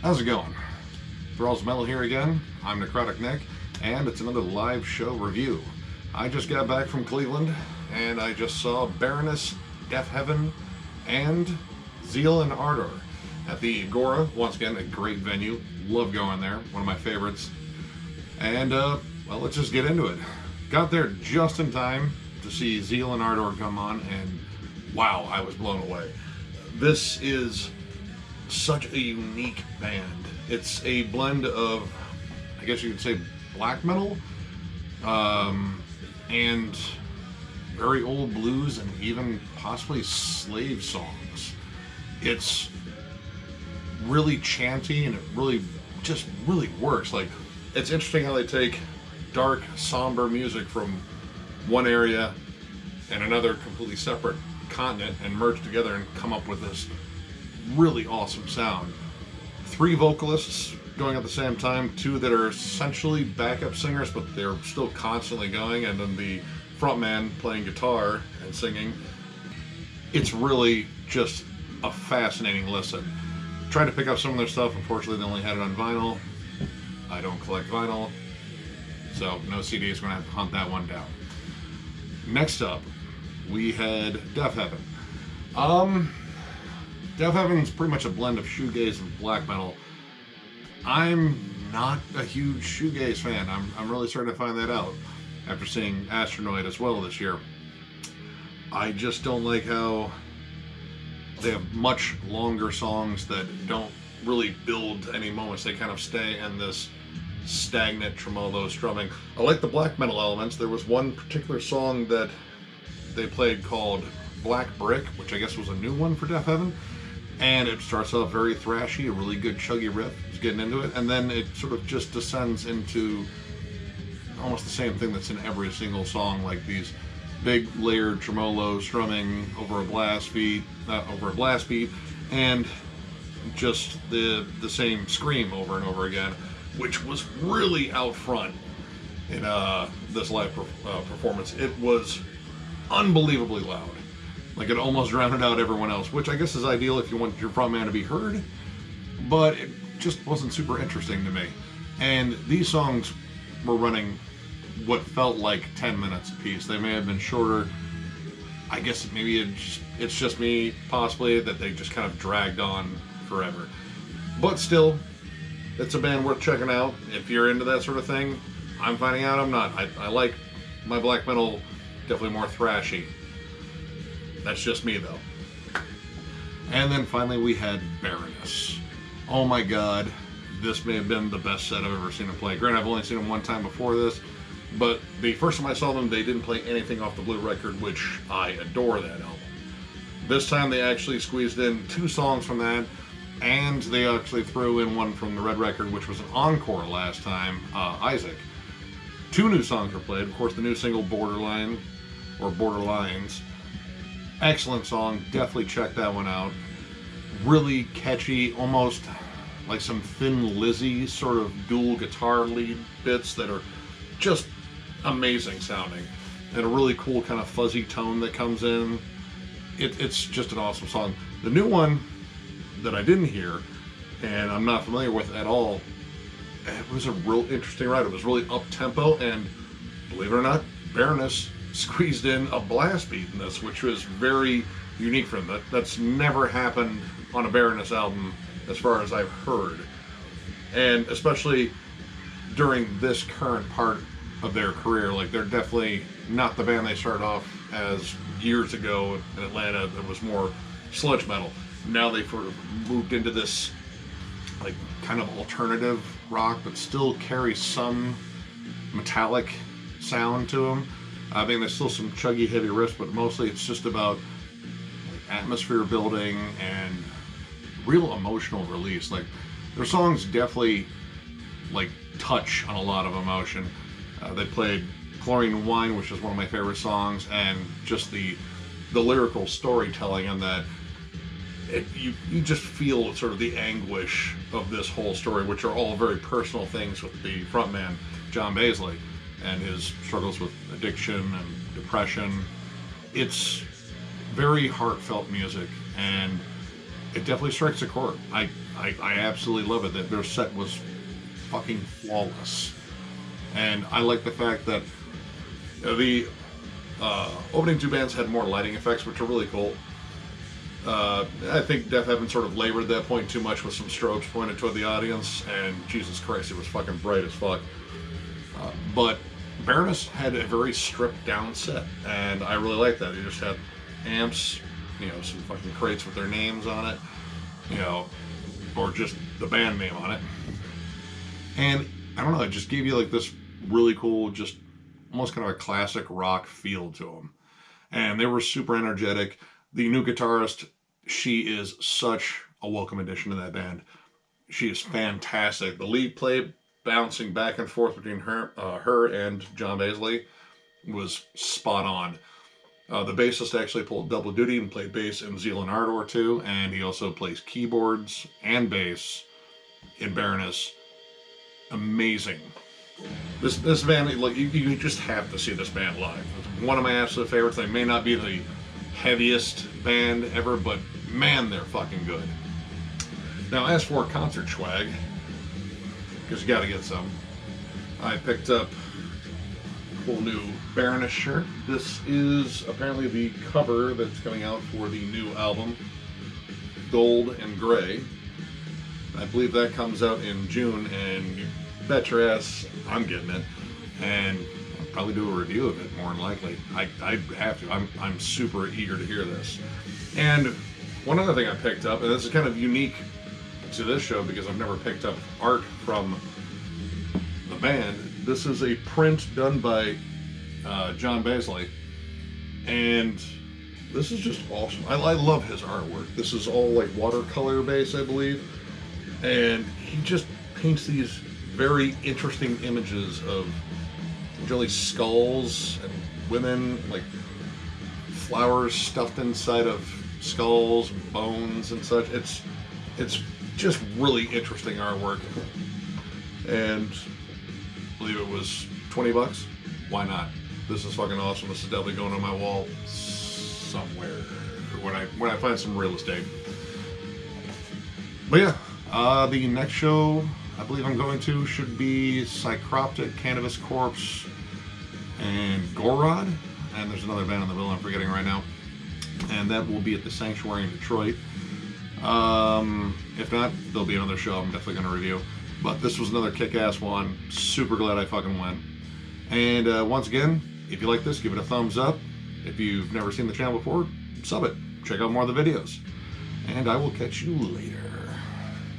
How's it going? Thralls Metal here again. I'm Necrotic Nick, and it's another live show review. I just got back from Cleveland, and I just saw Baroness, Deafheaven and Zeal and Ardor at the Agora. Once again, a great venue. Love going there. One of my favorites. And, well, let's just get into it. Got there just in time to see Zeal and Ardor come on, and wow, I was blown away. This is such a unique band. It's a blend of, I guess you could say, black metal, and very old blues, and even possibly slave songs. It's really chanty, and it really works. Like, it's interesting how they take dark, somber music from one area and another completely separate continent and merge together and come up with this really awesome sound. 3 vocalists going at the same time, 2 that are essentially backup singers, but they're still constantly going, and then the frontman playing guitar and singing. It's really just a fascinating listen. Tried to pick up some of their stuff. Unfortunately, they only had it on vinyl. I don't collect vinyl, so no CDs. Going to have to hunt that one down. Next up, we had Deafheaven. Deafheaven's pretty much a blend of shoegaze and black metal. I'm not a huge shoegaze fan. I'm really starting to find that out after seeing Astronoid as well this year. I just don't like how they have much longer songs that don't really build any moments. They kind of stay in this stagnant tremolo strumming. I like the black metal elements. There was one particular song that they played called Black Brick, which I guess was a new one for Deafheaven. And it starts off very thrashy, a really good chuggy riff. It's getting into it, and then it sort of just descends into almost the same thing that's in every single song, like these big layered tremolo strumming over a blast beat, and just the same scream over and over again, which was really out front in this live performance. It was unbelievably loud. Like, it almost drowned out everyone else, which I guess is ideal if you want your frontman to be heard, but it just wasn't super interesting to me. And these songs were running what felt like 10 minutes apiece. They may have been shorter. I guess maybe it's just me, possibly, that they just kind of dragged on forever. But still, it's a band worth checking out. If you're into that sort of thing, I'm finding out I'm not. I like my black metal definitely more thrashy. That's just me, though. And then finally we had Baroness. Oh my god, this may have been the best set I've ever seen them play. Granted, I've only seen them one time before this, but the first time I saw them, they didn't play anything off the Blue record, which I adore that album. This time they actually squeezed in 2 songs from that, and they actually threw in one from the Red record, which was an encore last time, Isaac. 2 new songs were played. Of course, the new single, Borderline, or Borderlines. Excellent song, definitely check that one out. Really catchy, almost like some Thin Lizzy sort of dual guitar lead bits that are just amazing sounding. And a really cool kind of fuzzy tone that comes in. It's just an awesome song. The new one that I didn't hear, and I'm not familiar with at all, it was a real interesting ride. It was really up-tempo, and believe it or not, Baroness squeezed in a blast beat in this, which was very unique for them. That's never happened on a Baroness album as far as I've heard, and especially during this current part of their career. Like, they're definitely not the band they started off as years ago in Atlanta that was more sludge metal. Now they've sort of moved into this like kind of alternative rock, but still carries some metallic sound to them. I mean, there's still some chuggy, heavy riffs, but mostly it's just about like atmosphere building and real emotional release. Like, their songs definitely like touch on a lot of emotion. They played Chlorine Wine, which is one of my favorite songs, and just the lyrical storytelling on that. You just feel sort of the anguish of this whole story, which are all very personal things with the frontman, John Baisley, and his struggles with addiction and depression. It's very heartfelt music, and it definitely strikes a chord. I I absolutely love it. That their set was fucking flawless. And I like the fact that the opening two bands had more lighting effects, which are really cool. I think Deafheaven sort of labored that point too much with some strobes pointed toward the audience, and Jesus Christ, it was fucking bright as fuck. But Baroness had a very stripped down set, and I really like that. They just had amps, you know, some fucking crates with their names on it, you know, or just the band name on it. And I don't know, it just gave you like this really cool, just almost kind of a classic rock feel to them. And they were super energetic. The new guitarist, she is such a welcome addition to that band. She is fantastic. The lead play, bouncing back and forth between her and John Baisley, was spot on. The bassist actually pulled double duty and played bass in Zeal and Ardor too, and he also plays keyboards and bass in Baroness. Amazing. This band, like you just have to see this band live. It's one of my absolute favorites. They may not be the heaviest band ever, but man, they're fucking good. Now, as for concert swag, because you got to get some, I picked up a whole new Baroness shirt. This is apparently the cover that's coming out for the new album, Gold and Gray. I believe that comes out in June, and you bet your ass I'm getting it. And I'll probably do a review of it, more than likely. I have to. I'm super eager to hear this. And one other thing I picked up, and this is kind of unique to this show because I've never picked up art from the band. This is a print done by John Baisley, and this is just awesome. I love his artwork. This is all like watercolor based, I believe, and he just paints these very interesting images of generally skulls and women, like flowers stuffed inside of skulls, bones and such. It's just really interesting artwork, and I believe it was $20. Why not? This is fucking awesome. This is definitely going on my wall somewhere when I find some real estate. But yeah, the next show I believe I'm going to should be Psychroptic, Cannabis Corpse, and Gorod. And there's another band on the bill I'm forgetting right now. And that will be at the Sanctuary in Detroit. If not, there'll be another show I'm definitely going to review. But this was another kick-ass one. Super glad I fucking went. And once again, if you like this, give it a thumbs up. If you've never seen the channel before, sub it. Check out more of the videos. And I will catch you later.